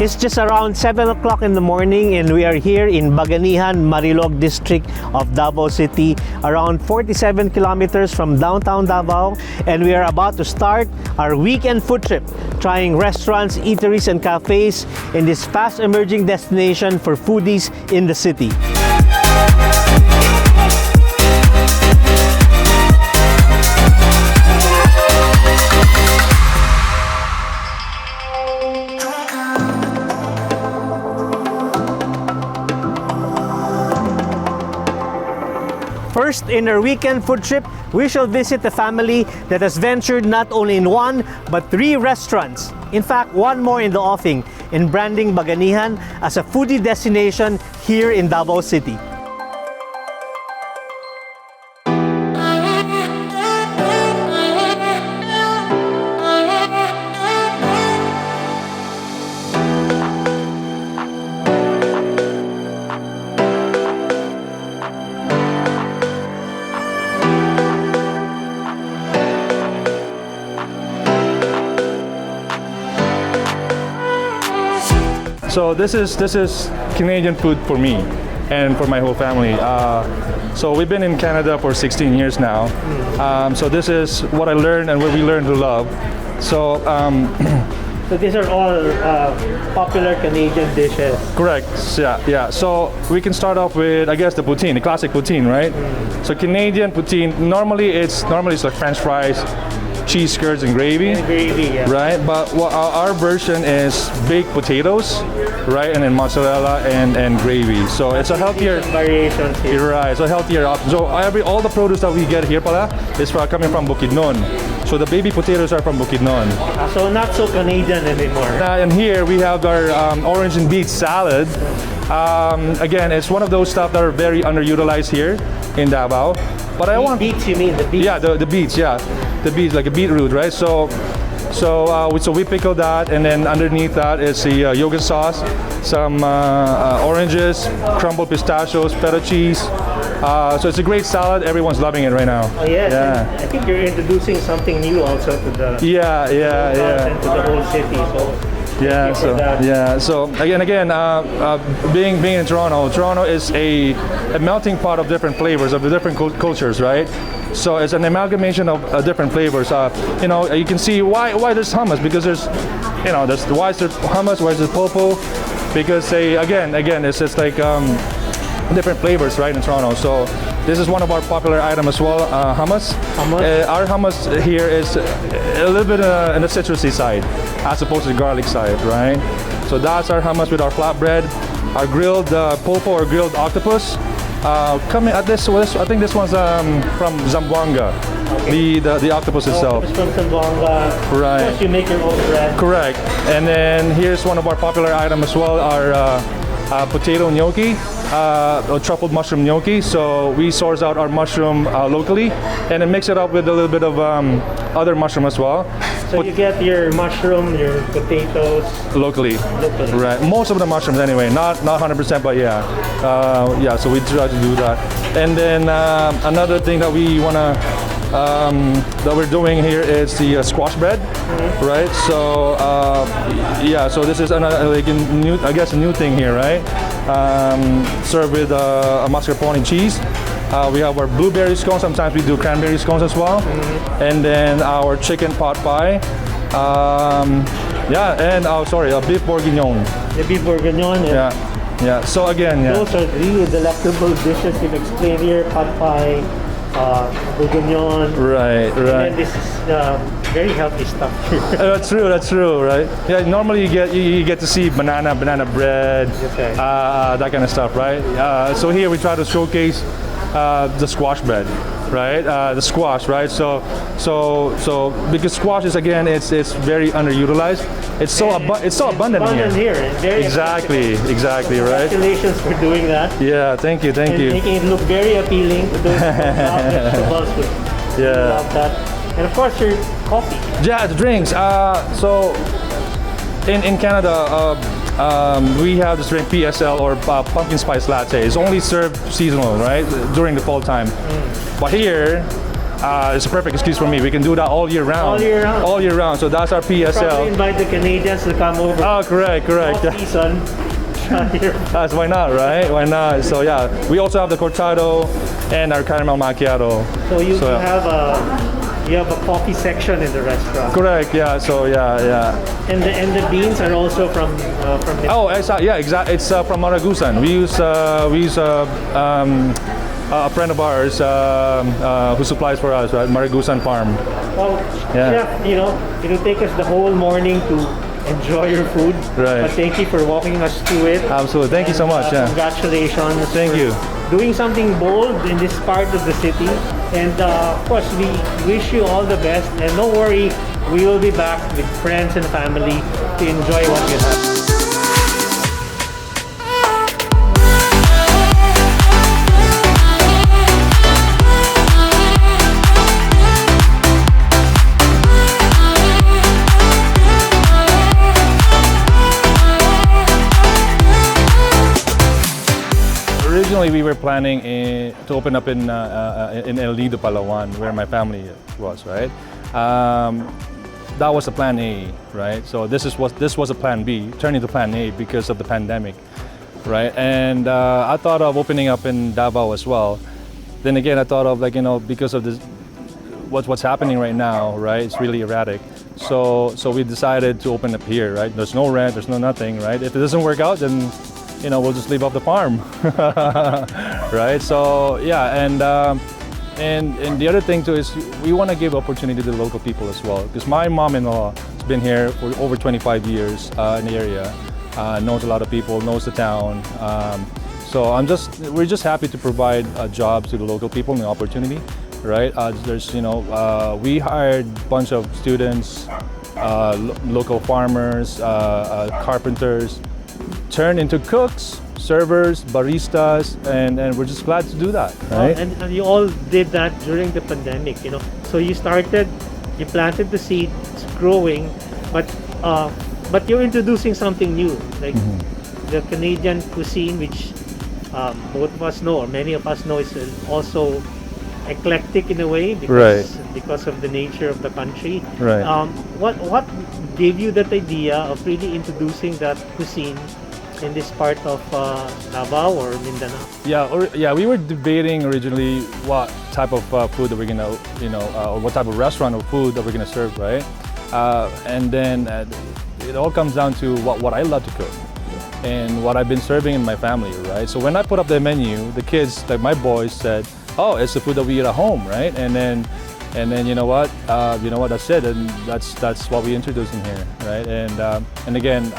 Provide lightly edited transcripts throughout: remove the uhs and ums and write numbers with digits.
It's just around 7 o'clock in the morning and we are here in Baganihan, Marilog District of Davao City, around 47 kilometers from downtown Davao, and we are about to start our weekend food trip, trying restaurants, eateries, and cafes in this fast emerging destination for foodies in the city. First, in our weekend food trip, we shall visit a family that has ventured not only in one, but 3 restaurants. In fact, one more in the offing, in branding Baganihan as a foodie destination here in Davao City. So this is Canadian food for me and for my whole family. So we've been in Canada for 16 years now. So this is what I learned and what we learned to love. So So these are all popular Canadian dishes. correct, yeah. So we can start off with, I guess, the poutine, the classic poutine, right? So Canadian poutine, normally it's like French fries, cheese curds and gravy. Yeah. Right, but what our version is baked potatoes, right, and then mozzarella and gravy. So it's a healthier Variations here. Right, it's a healthier option. So all the produce that we get here pala is coming from Bukidnon. So the baby potatoes are from Bukidnon. So not so Canadian anymore. And here we have our orange and beet salad. Again, it's one of those stuff that are very underutilized here in Davao. But I want beets, you mean the beets? Yeah, the beets, yeah. The beets, like a beetroot, right? So we pickle that, and then underneath that is the yogurt sauce, some oranges, crumbled pistachios, feta cheese. So it's a great salad. Everyone's loving it right now. Oh yes, Yeah. I think you're introducing something new also to the Yeah. and to the whole city. So Yeah, so again, being in Toronto is a melting pot of different flavors of the different cultures, right? So it's an amalgamation of different flavors. You can see why there's hummus, because there's why is there hummus, why is there popo? Because it's just like different flavors, right, in Toronto. So this is one of our popular items as well, hummus. Our hummus here is a little bit in the citrusy side, as opposed to the garlic side, right? So that's our hummus with our flatbread, our grilled popo or grilled octopus. Coming at this, I think this one's from Zamboanga, okay. the octopus itself. It's from Zamboanga. Right. Of course, you make your own bread. Correct. And then here's one of our popular items as well, our potato gnocchi, or truffled mushroom gnocchi. So we source out our mushroom locally and then mix it up with a little bit of other mushroom as well. So you get your mushroom, your potatoes Locally. Right. Most of the mushrooms anyway, not 100%, but yeah. So we try to do that. And then another thing that we wanna that we're doing here is the squash bread, right? So so this is another a new thing here, right? Served with a mascarpone cheese. We have our blueberry scones. Sometimes we do cranberry scones as well, and then our chicken pot pie. And a beef bourguignon. The beef bourguignon. Yeah. So again, those are really delectable dishes you've explained here. Pot pie, bourguignon. Right. And this is very healthy stuff. That's true, right? Yeah, normally you get to see banana bread, Okay. that kind of stuff, right? So here we try to showcase the squash bread, right? The squash, right? So because squash is it's very underutilized. It's so abundant here. Very exactly, right? Congratulations for doing that. Yeah, thank you. Making it look very appealing to those vegetables who love that. And of course your coffee. Yeah, the drinks. So in Canada, we have this drink PSL, or pumpkin spice latte. It's only served seasonal, right, during the fall time. But here it's a perfect excuse for me. We can do that all year round. All year round. All year round. So that's our Probably PSL. invite the Canadians to come over. Oh, correct. Off season. That's why not, right? Why not? So yeah, we also have the cortado and our caramel macchiato. So you So, have a coffee section in the restaurant. Correct. Yeah. So yeah. And the beans are also from the Oh, yeah, exactly. It's from Maragusan. We use a friend of ours who supplies for us, right? Maragusan Farm. Well, Yeah. chef, it'll take us the whole morning to enjoy your food. Right. But thank you for walking us through it. Absolutely. Thank you so much. Yeah. Congratulations. Thank for you. Doing something bold in this part of the city. And of course, we wish you all the best. And don't worry, we will be back with friends and family to enjoy what you have. Originally, we were planning to open up in El Nido, Palawan, where my family was, right? That was the plan A, right? So this was a plan B, turned into plan A because of the pandemic, right? And I thought of opening up in Davao as well. Then again, I thought of because of this, what's happening right now, right? It's really erratic. So we decided to open up here, right? There's no rent, there's no nothing, right? If it doesn't work out, then we'll just leave off the farm, right? So yeah, and the other thing too is we want to give opportunity to the local people as well, because my mom-in-law has been here for over 25 years in the area, knows a lot of people, knows the town. So we're just happy to provide jobs to the local people and the opportunity, right? We hired a bunch of students, local farmers, carpenters, turned into cooks, servers, baristas, and we're just glad to do that, right? And you all did that during the pandemic, So you planted the seed, it's growing, but you're introducing something new, like the Canadian cuisine, which both of us know, or many of us know, is also eclectic in a way because of the nature of the country. Right. What gave you that idea of really introducing that cuisine in this part of Davao or Mindanao? Yeah, we were debating originally what type of food that we're gonna, or what type of restaurant or food that we're gonna serve, right? And then it all comes down to what I love to cook and what I've been serving in my family, right? So when I put up the menu, the kids, like my boys, said, "Oh, it's the food that we eat at home, right?" And then you know what? That's it, and that's what we introduced in here, right? And again.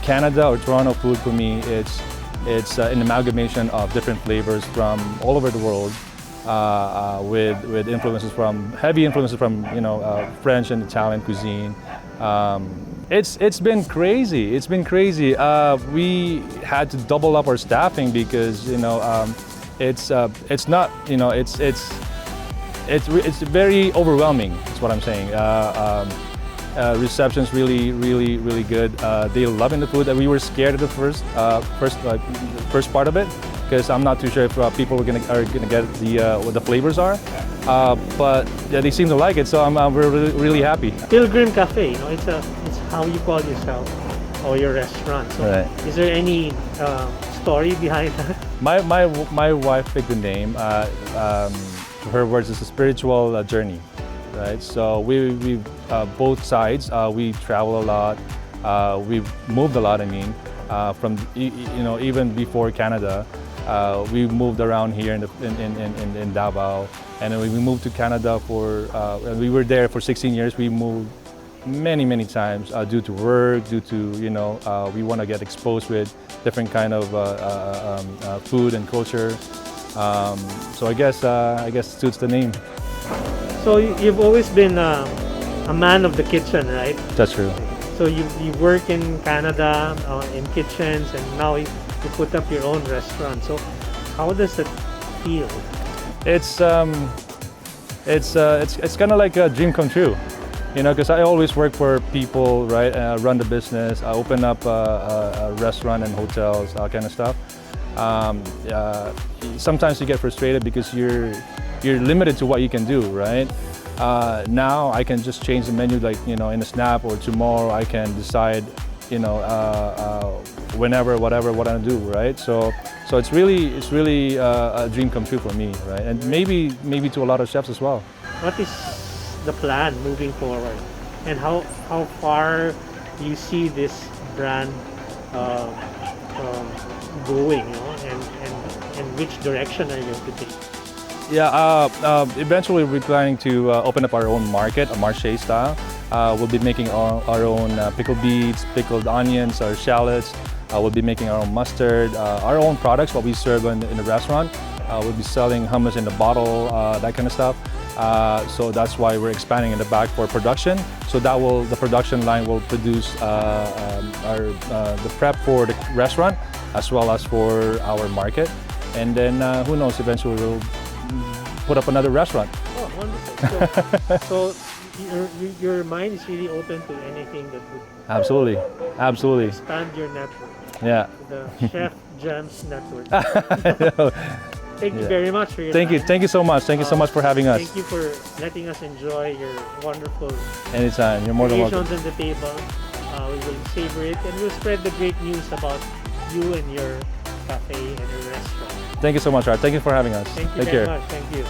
Canada or Toronto food for me, it's an amalgamation of different flavors from all over the world, with heavy influences from French and Italian cuisine. It's been crazy. It's been crazy. We had to double up our staffing because it's not it's very overwhelming. That's what I'm saying. Reception's really good. They loving the food. We were scared at the first part of it because I'm not too sure if people are gonna get what the flavors are. But yeah, they seem to like it, so we're really happy. Pilgrim Cafe, it's how you call yourself or your restaurant. So Right. Is there any story behind that? My wife picked the name. Her words, it's a spiritual journey. Right, so we both sides. We travel a lot. We've moved a lot. From even before Canada, we moved around here in Davao, and then we moved to Canada we were there for 16 years. We moved many times due to work, due to we want to get exposed with different kind of food and culture. So I guess it suits the name. So you've always been a man of the kitchen, right? That's true. So you work in Canada in kitchens, and now you put up your own restaurant. So how does it feel? It's kind of like a dream come true, because I always work for people, right? Run the business, open up a restaurant and hotels, kind of stuff. Sometimes you get frustrated because you're limited to what you can do, right? Now I can just change the menu like, in a snap, or tomorrow I can decide, whenever, whatever, what I do, right? So it's really a dream come true for me, right? And maybe to a lot of chefs as well. What is the plan moving forward, and how far do you see this brand going, and which direction are you going to take? Yeah, eventually we're planning to open up our own market, a marché style. We'll be making our own pickled beets, pickled onions, our shallots. We'll be making our own mustard, our own products, what we serve in the restaurant. We'll be selling hummus in the bottle, that kind of stuff. So that's why we're expanding in the back for production. So the production line will produce the prep for the restaurant as well as for our market. And then who knows, eventually we'll put up another restaurant. Oh, wonderful. So your mind is really open to anything that would Absolutely. expand your network. Yeah. The Chef Gems network. Thank you very much for your Thank time. you. Thank you so much. Thank you so much for having us. Thank you for letting us enjoy your wonderful Anytime. You're more than welcome. creations on the table. We will savor it, and we'll spread the great news about you and your cafe and your restaurant. Thank you so much, Art. Thank you for having us. Thank you Take very care. much. Thank you.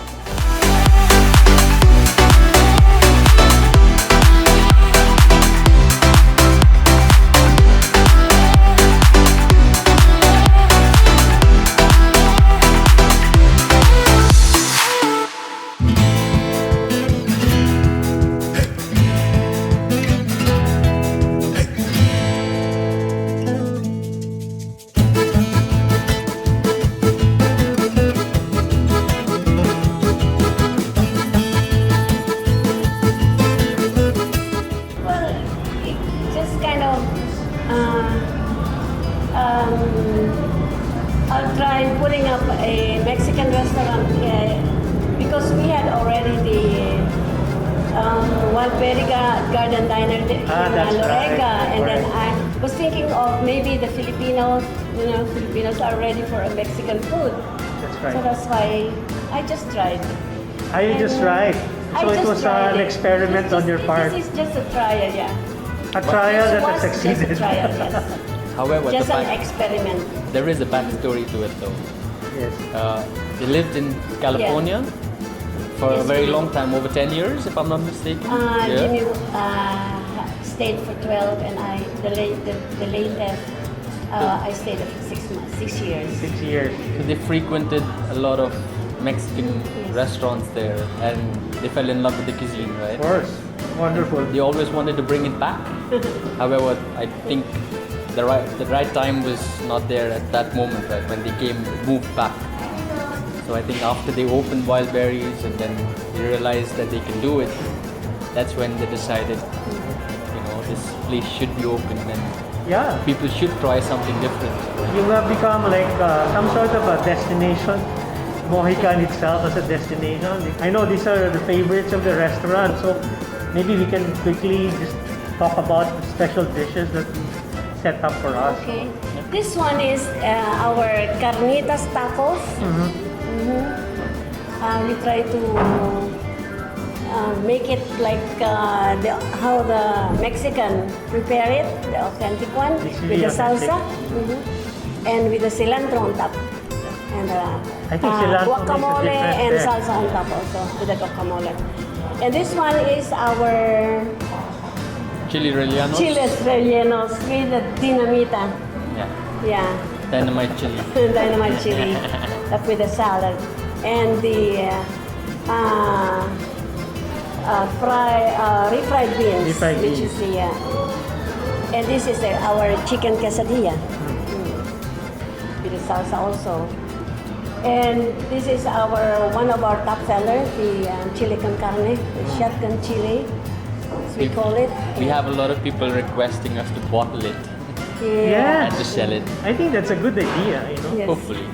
I'll try putting up a Mexican restaurant because we had already the Wild Berry Garden Diner in that's Lorega, right. and then I was thinking of maybe the Filipinos. Filipinos are ready for a Mexican food, That's so right. that's why I just tried. You just tried. I So it just was tried an it. experiment on your part. This is just a trial, yeah. A trial that has Just a succeeded. trial, yes. However, Just the an back, experiment. there is a backstory to it though. Yes. They lived in California for a Yes. very long time, over 10 years if I'm not mistaken. Jimmy stayed for 12, and the latest I stayed for 6 months, 6 years. 6 years. So they frequented a lot of Mexican restaurants there and they fell in love with the cuisine, right? Of course. Wonderful. They always wanted to bring it back. However, I think the right time was not there at that moment, right? When they moved back. So I think after they opened Wild Berries and then they realized that they can do it, that's when they decided, this place should be open and Yeah. people should try something different. You have become like some sort of a destination. Mojican itself as a destination. I know these are the favorites of the restaurant, so maybe we can quickly just talk about the special dishes that we set up for us. Okay. This one is our carnitas tacos. We try to make it like how the Mexican prepare it, the authentic one, Basically with the authentic. salsa and with the cilantro on top. And I think cilantro makes a guacamole difference and there. salsa on top also with the guacamole. And this one is our Chili rellenos. chiles rellenos with the dinamita. Yeah. Yeah. Dynamite chili. Dynamite chili with the salad and the refried beans, Refried which beans. is the and this is our chicken quesadilla with the salsa also. And this is one of our top sellers, the chili con carne, the shotgun chili, as we call it. We have a lot of people requesting us to bottle it Yeah. and to sell it, I think that's a good idea, Yes. hopefully,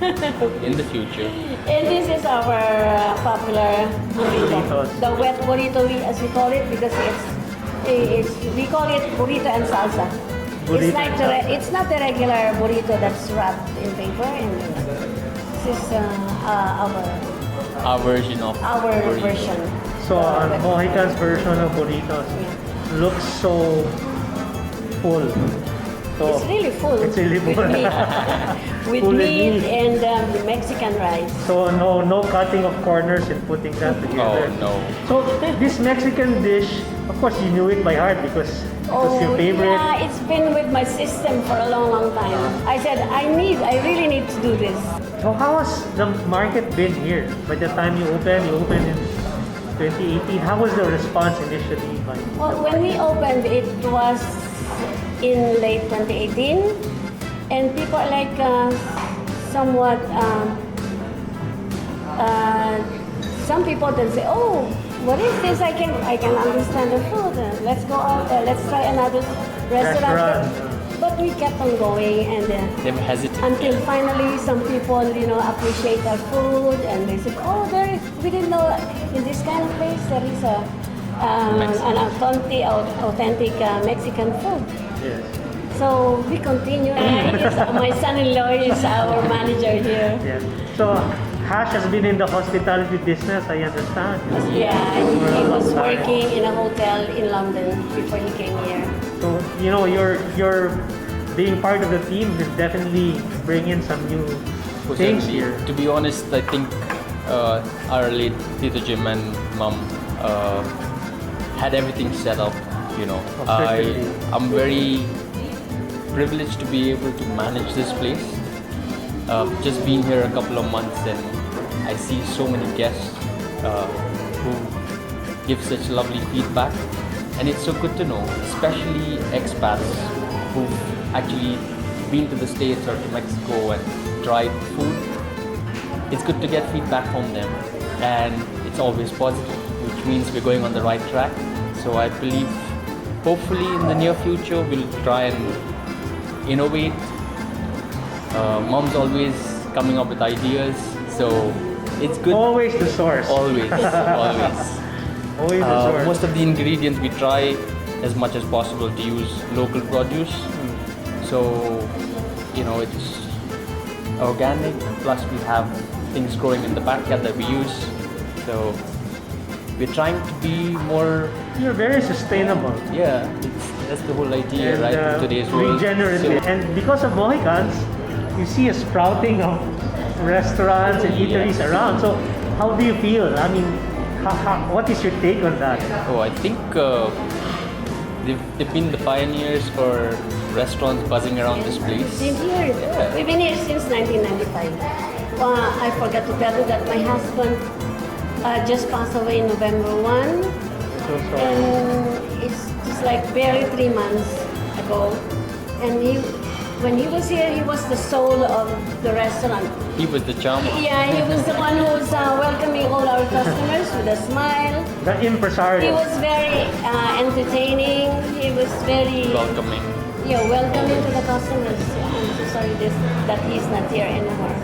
in the future. And this is our popular burrito. Burritos. The wet burrito, as we call it, because we call it burrito and salsa. Burrito It's not the regular burrito that's wrapped in paper. And this is our our version of our burrito. version. So Mojicans version of burritos looks so full. So It's really full. It's really full. With meat, with Full with meat meat. and Mexican rice. So no cutting of corners and putting that Oh together. no. So this Mexican dish, of course, you knew it by heart because it was your favorite. Yeah, it's been with my system for a long, long time. I said, I really need to do this. So how has the market been here? By the time you opened in 2018. How was the response initially? Well, when we opened, it was in late 2018, and people are like somewhat. Some people then say, "Oh, what is this? I can understand the food. Let's go out there. Let's try another restaurant." But we kept on going, and They hesitate. until finally some people, appreciate our food, and they said, "Oh, we didn't know in this kind of place there is an authentic Mexican food." Yes. So we continue. And my son-in-law is our manager here. Yes. So Hash has been in the hospitality business, I understand. Yeah, he was working in a hotel in London before he came here. So you're being part of the team will definitely bring in some new things here. To be honest, I think our late Tito Jim and Mom had everything set up. I'm very privileged to be able to manage this place. Just been here a couple of months and I see so many guests who give such lovely feedback, and it's so good to know, especially expats who've actually been to the States or to Mexico and tried food. It's good to get feedback from them, and it's always positive, which means we're going on the right track. So I believe hopefully in the near future we'll try and innovate. Mom's always coming up with ideas, so it's good. Always the source. Always. Always the source. Most of the ingredients we try as much as possible to use local produce. So, it's organic, plus we have things growing in the backyard that we use. So we're trying to be more, You're very sustainable. that's the whole idea, And, right? In today's world. regenerative. So, And because of Mojicans, you see a sprouting of restaurants and eateries around. So how do you feel? I mean, what is your take on that? I think they've been the pioneers for restaurants buzzing around this place. Been here. We've been here since 1995. I forgot to tell you that my husband just passed away November 1. So sorry. And it's just like barely 3 months ago. And when he was here, he was the soul of the restaurant. He was the charm. Yeah, he was the one who was welcoming all our customers with a smile. The impresario. He was very entertaining. He was very Welcoming. welcoming to the customers. I'm so sorry that he's not here anymore.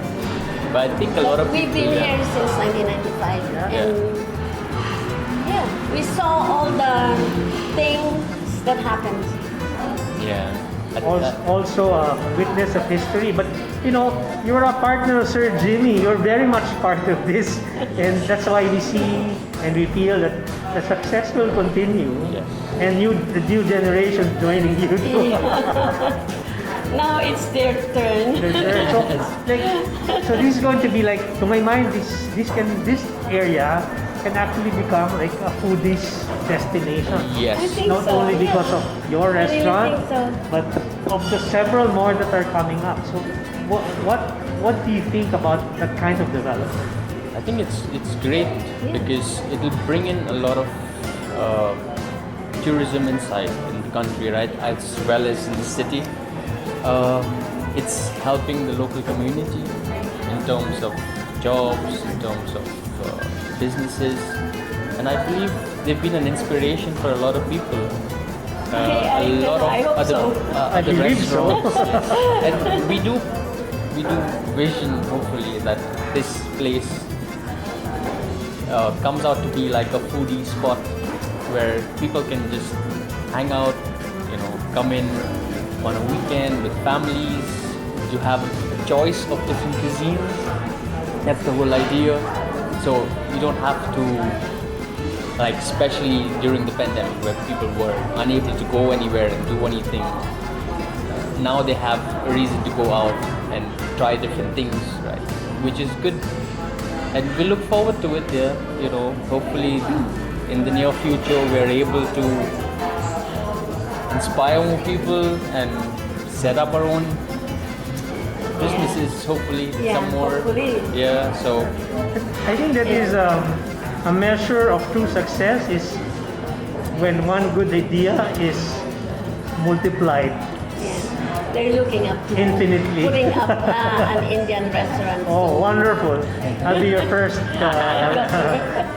But I think a lot of We've people, been here since 1995, Yeah. and we saw all the things that happened. Yeah. Also a witness of history, but you're a partner of Sir Jimmy. You're very much part of this, and that's why we see and we feel that the success will continue, Yes. and the new generation joining you too. Now it's their turn. So this is going to be like, to my mind, this area can actually become like a foodie's destination. Yes. I think Not so, only yeah. because of your I really restaurant, think so. but of the several more that are coming up. So what do you think about that kind of development? I think it's great because it will bring in a lot of tourism inside in the country, right? As well as in the city. It's helping the local community in terms of jobs, in terms of businesses, and I believe they've been an inspiration for a lot of people. I hope so. I Other believe so. restaurants. And we do vision hopefully that this place comes out to be like a foodie spot where people can just hang out, come in on a weekend with families, to have a choice of different cuisines. That's the whole idea. So you don't have to, like, especially during the pandemic where people were unable to go anywhere and do anything. Now they have a reason to go out and try different things, right? Which is good. And we look forward to it, yeah. You know, hopefully in the near future we're able to inspire more people and set up our own businesses, hopefully. Yeah, some more. hopefully. Yeah, so I think that is a measure of true success is when one good idea is multiplied Yeah. They're looking up to infinitely. putting up an Indian restaurant. Oh, wonderful! I'll be your first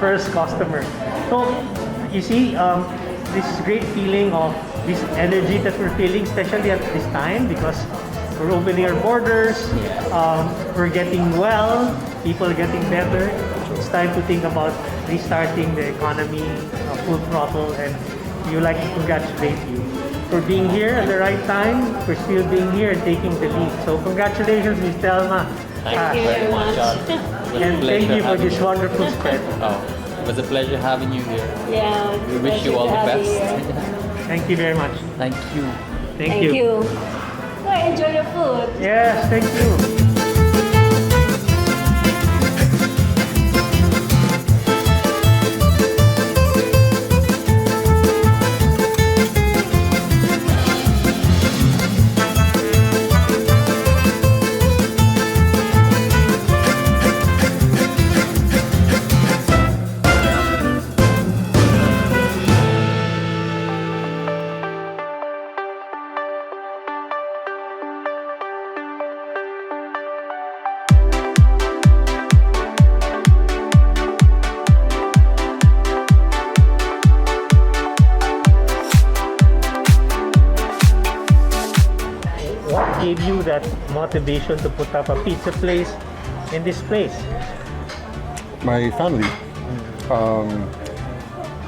first customer. So, you see, this great feeling of this energy that we're feeling, especially at this time, because we're opening our borders, we're getting well, people are getting better. It's time to think about restarting the economy, full throttle, and we would like to congratulate you for being here at the right time, for still being here and taking the lead. So congratulations, Ms. Telma. thank you very much. It was a And thank pleasure you for having this you. wonderful spread. Oh, it was a pleasure having you here. Yeah. We wish you all the pleasure to best. have you here. Thank you very much. Thank you. Thank Thank you. Well, enjoy your food. Yes, thank you. What gave you that motivation to put up a pizza place in this place? My family.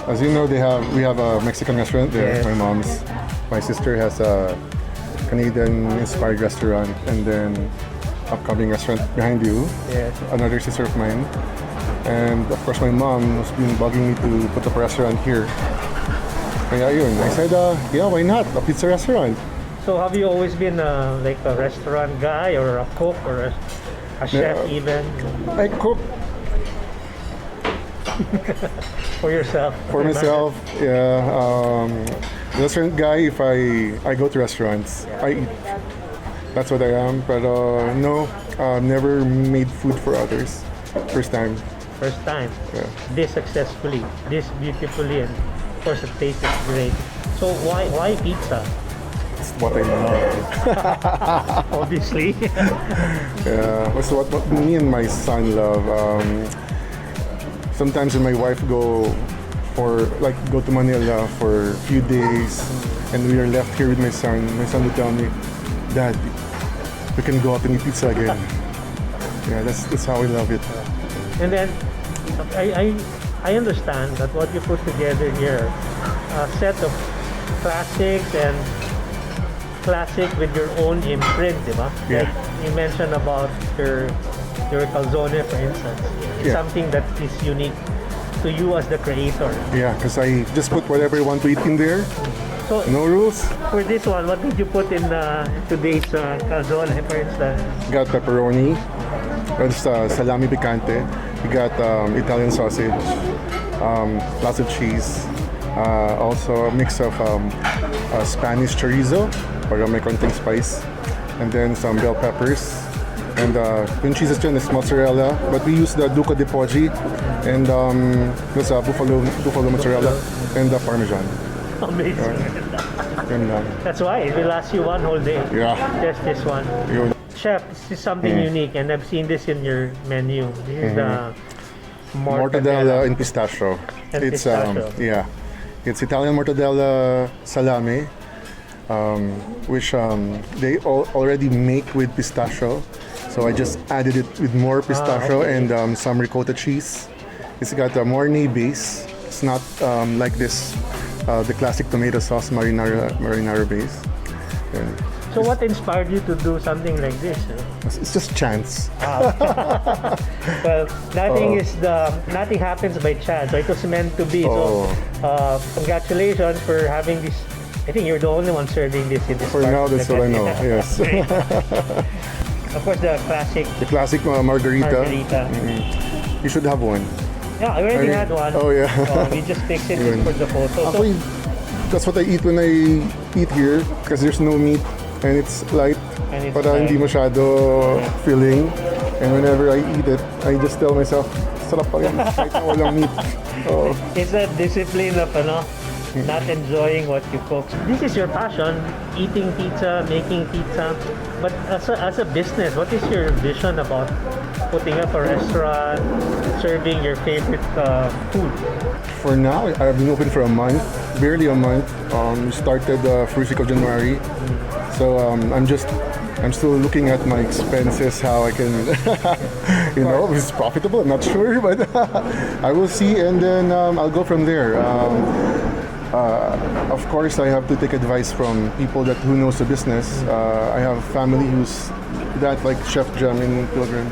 As you know, we have a Mexican restaurant there. Yes. My mom's. My sister has a Canadian-inspired restaurant, and then upcoming restaurant behind you. Yes. Another sister of mine, and of course my mom has been bugging me to put up a restaurant here. Kaya yun, I said, yeah, why not? A pizza restaurant. So have you always been like a restaurant guy or a cook or a chef Yeah. even I cook for yourself? for myself. Yeah. Restaurant guy. If I go to restaurants, I eat. That's what I am. But no, never made food for others. First time. First time. Yeah. This successfully, this beautifully, and of course the taste is great. So why pizza? It's what I love. Obviously. Yeah. So what me and my son love. Sometimes when my wife go to Manila for a few days, and we are left here with my son would tell me, "Dad, we can go out and eat pizza again." Yeah, that's how I love it. And then I understand that what you put together here, a set of classics and classic with your own imprint, di ba? Yeah. Like you mentioned about your calzone, for instance. It's Yeah. something that is unique to you as the creator. Yeah, because I just put whatever I want to eat in there. So No rules. for this one, what did you put in today's calzone, for instance? Got pepperoni, there's salami picante, we got Italian sausage, lots of cheese, also a mix of Spanish chorizo, para may konting spice, and then some bell peppers. And yung cheeses dyan is mozzarella, but we use the Duca di Poggi and there's buffalo mozzarella and the Parmesan. Amazing. Yun lang. That's why it will last you one whole day. Yeah. Just this one. Yun. Chef, this is something unique, and I've seen this in your menu. This is the Mortadella and pistachio. And It's pistachio. it's Italian mortadella salami, which they already make with pistachio. So I just added it with more pistachio okay. and some ricotta cheese. It's got a Mornay base. It's not like this, the classic tomato sauce marinara base. And So what inspired you to do something like this? It's just chance. Well, nothing happens by chance. So it was meant to be. Oh. So congratulations for having this. I think you're the only one serving this in this For part now, of the that's what I know. country. Yes. Great. Of course, the classic The classic margarita. margarita. You should have one. Yeah, I already had one. Oh, yeah. We just fixed it Yun. for the photo. So, Actually, that's what I eat when I eat here because there's no meat and it's light. And it's Para hindi light. masyado filling. And whenever I eat it, I just tell myself, sarap pa rin kahit na walang meat. Oh. it's a discipline of not enjoying what you cook. This is your passion, eating pizza, making pizza. But as a business, what is your vision about putting up a restaurant, serving your favorite food? For now, I've been open for a month, barely a month. We started first week of January. So I'm still looking at my expenses, how I can, if it's profitable. I'm not sure, but I will see, and then I'll go from there. Of course, I have to take advice from people who knows the business. I have family who's that, like Chef Jam in Pilgrim,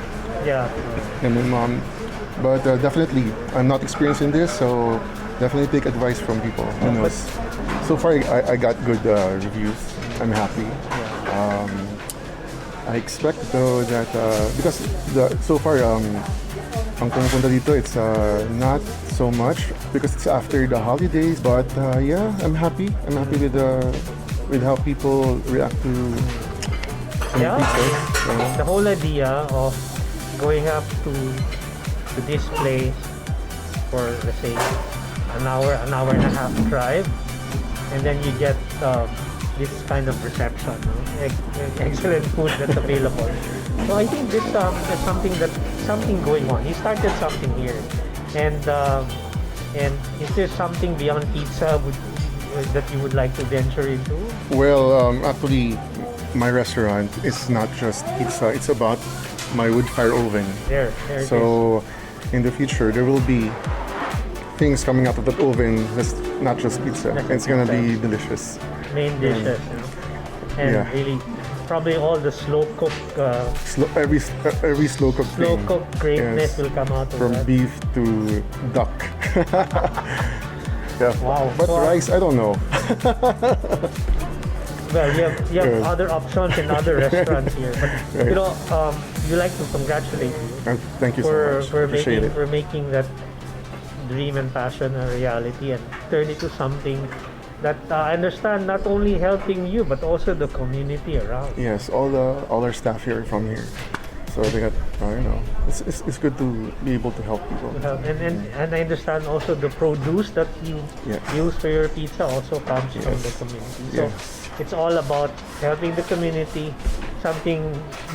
Yeah. and my mom. But definitely, I'm not experienced in this, so definitely take advice from people who knows. So far, I got good reviews. I'm happy. I expect though that because so far ang pumupunta dito, it's not so much because it's after the holidays. But yeah, I'm happy. I'm happy with how people react to Yeah. pizzas. The whole idea of going up to this place for, let's say, an hour and a half drive, and then you get this kind of reception, excellent food that's available. So I think this is something going on. He started something here, and is there something beyond pizza that you would like to venture into? Well, actually, my restaurant is not just pizza. It's about my wood fire oven. There it is. So in the future, there will be things coming out of that oven that's not just pizza. Not just It's gonna pizza. be delicious. Main dishes, and Yeah. really probably all the slow cook Every slow cooked thing. greatness Yes. will come out of From that. beef to duck. Yeah. Wow. But So, rice, I don't know. Well, you have Yeah. other options in other restaurants here, but Right. we like to congratulate you Thank you so much. Appreciate it. for making that dream and passion a reality and turn it to something that I understand not only helping you but also the community around. Yes, all our staff here are from here. So they got, it's good to be able to help people. And I understand also the produce that you Yes. use for your pizza also comes from the community. So Yes. it's all about helping the community,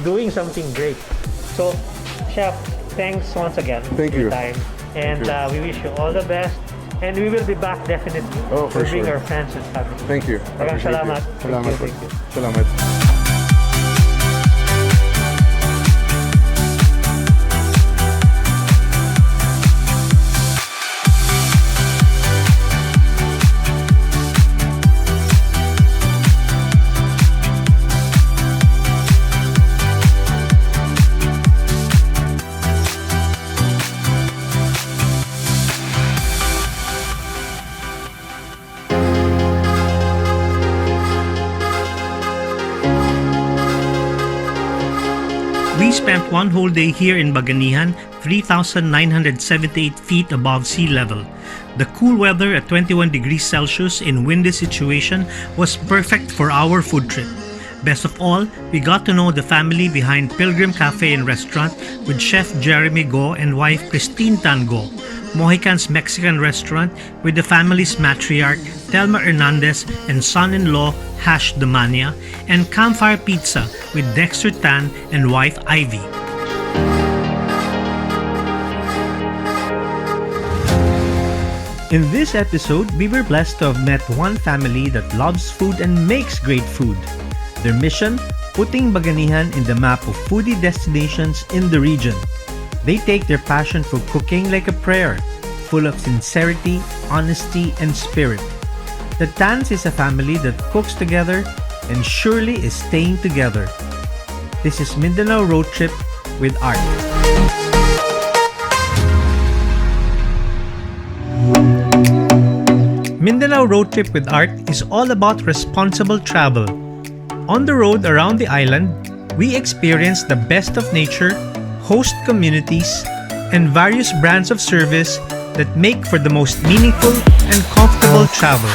doing something great. So, Chef, thanks once again Thank for your you. time. And Thank you. we wish you all the best. And we will be back definitely. Oh, for We'll bring sure. our friends and family. Thank you. Maraming Appreciate salamat. it. Thank Salamat you, po. thank you. Salamat. We spent one whole day here in Baganihan, 3,978 feet above sea level. The cool weather at 21 degrees Celsius in windy situation was perfect for our food trip. Best of all, we got to know the family behind Pilgrim Café and Restaurant with Chef Jeremy Go and wife Christine Tan Go, Mojicans Mexican Restaurant with the family's matriarch Telma Hernandez and son-in-law Hash Damania, and Campfire Pizza with Dexter Tan and wife Ivy. In this episode, we were blessed to have met one family that loves food and makes great food. Their mission? Putting Baganihan in the map of foodie destinations in the region. They take their passion for cooking like a prayer, full of sincerity, honesty, and spirit. The Tans is a family that cooks together, and surely is staying together. This is Mindanao Road Trip with Art. Mindanao Road Trip with Art is all about responsible travel. On the road around the island, we experience the best of nature, host communities, and various brands of service that make for the most meaningful and comfortable travel.